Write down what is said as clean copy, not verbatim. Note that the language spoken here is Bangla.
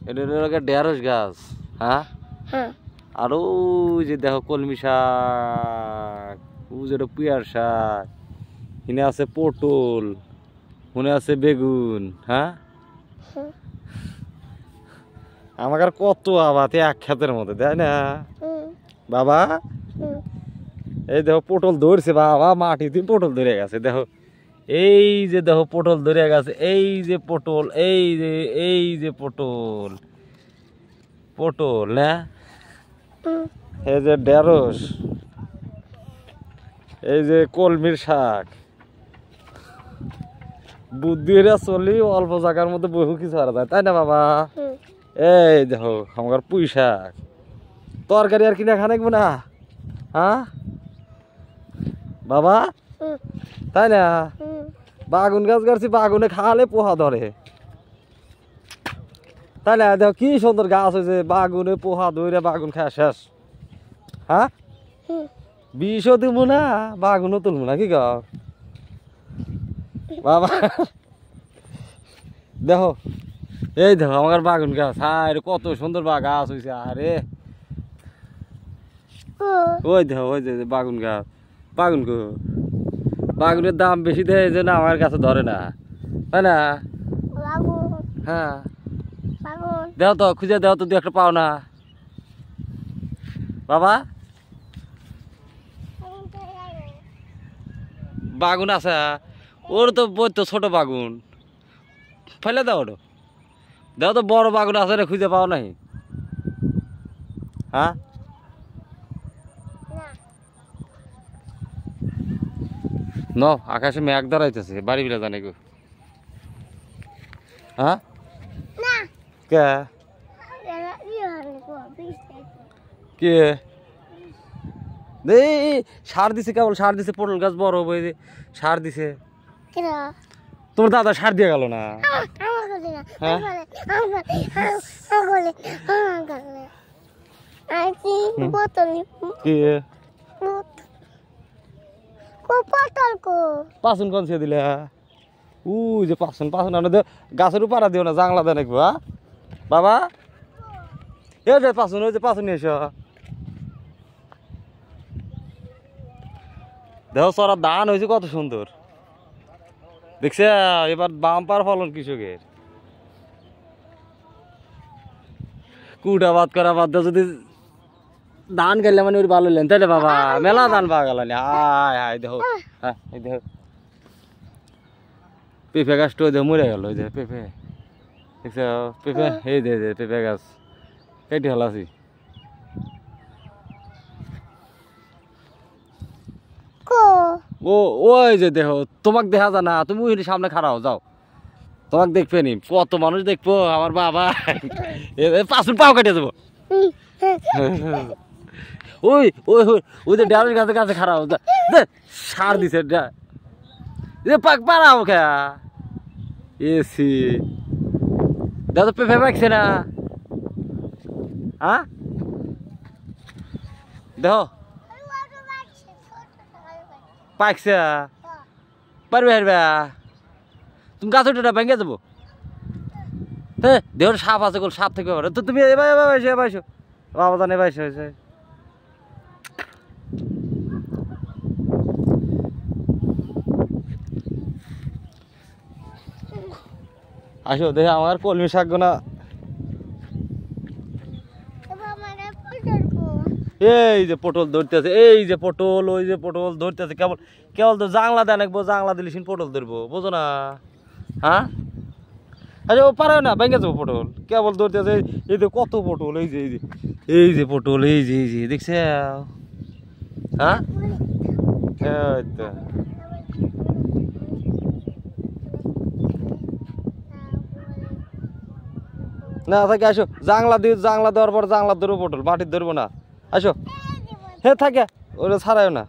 এটা হলো ঢেঁড়স গাছ। হ্যাঁ আর ওই যে দেখো কলমি শাক, ওই যে পুয়ার শাক, এখানে আছে পটল, মনে আছে বেগুন। হ্যাঁ আমাকে আর কত আবাদ এক ক্ষেতের মধ্যে, তাই না বাবা? এই দেখো পটল ধরছে বাবা, মাটিতে পটল ধরে গেছে দেখো। এই যে দেখো পটল ধরে গেছে, এই যে পটল, এই যে পটল, পটল না, এই যে ঢেঁড়স, এই যে কলমির শাক। বুদ্ধি চলি অল্প জায়গার মধ্যে বহু কিছু হারা যায়, তাই না বাবা? এই দেখো আমার পুঁই শাক, তরকারি আর কিনা খানে না। হ্যাঁ বাবা, তাই না? বাগুন গাছ গাছছি, বাগুনে খালে পোহা ধরে, তাই না? দেখো কি সুন্দর গাছ হয়েছে, বাগুনে পোহা ধরে বাগুন খাওয়া শেষ। হ্যাঁ বিষও দিব না, বাগুনও তুলবো না, কি গাও বাবা? দেখো এই দেখো আমার বাগুন গাছ, আরে কত সুন্দর গাছ হয়েছে। আরে ওই দেখো ওই যে বাগুন গাছ, বাগুন গো, বাগুনের দাম বেশি দেয় এই জন্য আমার কাছে ধরে না, তাই না? হ্যাঁ দেও তো, খুঁজে দেও তো, দু একটা পাও না বাবা? বাগুন আছে ওর তো বই তো ছোট বাগুন, ফেলে দাও ওটা, দেও তো বড় বাগুন আছে রে, খুঁজে পাও নাই? হ্যাঁ ন আকাশে মেঘ দাঁড়াইতেছে, বাড়ি বিলা জানে গো। হ্যাঁ কে কে সার দিছে, কেবল সার দিছে, পটল গাছ বড় হবে, সার দিছে। তোমার দাদা সার দিয়ে গেল না? পাচন কোন দিলে? উই যে পাচন পাচন গাছের উপর দিও না, জাংলা দেয় নাকি বাবা? এই যে পাচন, ওই যে পাচন নিয়ে এসো। দেখো সরা ধান হয়েছে কত সুন্দর, দেখছে? এবার বাম্পার ফলন কৃষকের। কুটা বাদ করা বাদ দিয়ে যদি ধান গেলে মানে ওর ভালো লেন, তাই বাবা? মেলা ধান পাওয়া গেল। হায় হায় দেখো, হ্যাঁ এই দেখো পেঁপে গাছটা ওই দেখো মরে গেল, ওই যে পেঁপে দেখছ? পেঁপে এই দে পেঁপে গাছ কেটে হলাছি। ও ওই যে দেখো, তোমাকে দেখা যায় না, তুমি ওই সামনে খাড়াও যাও, তোমাকে দেখবে নি, কত মানুষ দেখবো আমার বাবা। পাঁচুন পাও কেটে দেবো। ওই ওই ওই যে ঢেঁড়স গাছের কাছে খাড়াও, সার দিছে পাক পাড়াও খেয়া এসি, দেখো পেঁপে পাকছে না। হ্যাঁ দেখো পাকছে, পারবে হারবে, তুমি গাছ উঠে ভেঙে দেবো। হ্যাঁ দেহ সাপ আছে, সাপ থেকে তো তুমি এবার এসো বাবা জানে, এবার এসে আসো দেখে আমার কলমি শাক গোনা। এই যে পটল ধরতেছে, এই যে পটল, ওই যে পটল ধরতেছে, কেবল কেবল তো জাংলা দেয় নাকবো, জাংলা দিলে পটল ধরবো, বোঝো না? হ্যাঁ আচ্ছা ও পারে না, ভেঙে যাবো পটল, কেবল ধরতেছে। এই যে কত পটল, এই যে এই যে পটল, এই যে দেখছে? হ্যাঁ না থাকে, আসো জাংলা দিয়ে, জাংলা দেওয়ার পর জাংলা ধরবো পটল, মাটির ধরবো না। আসো হ্যাঁ থাকে ওরা ছাড়াও না।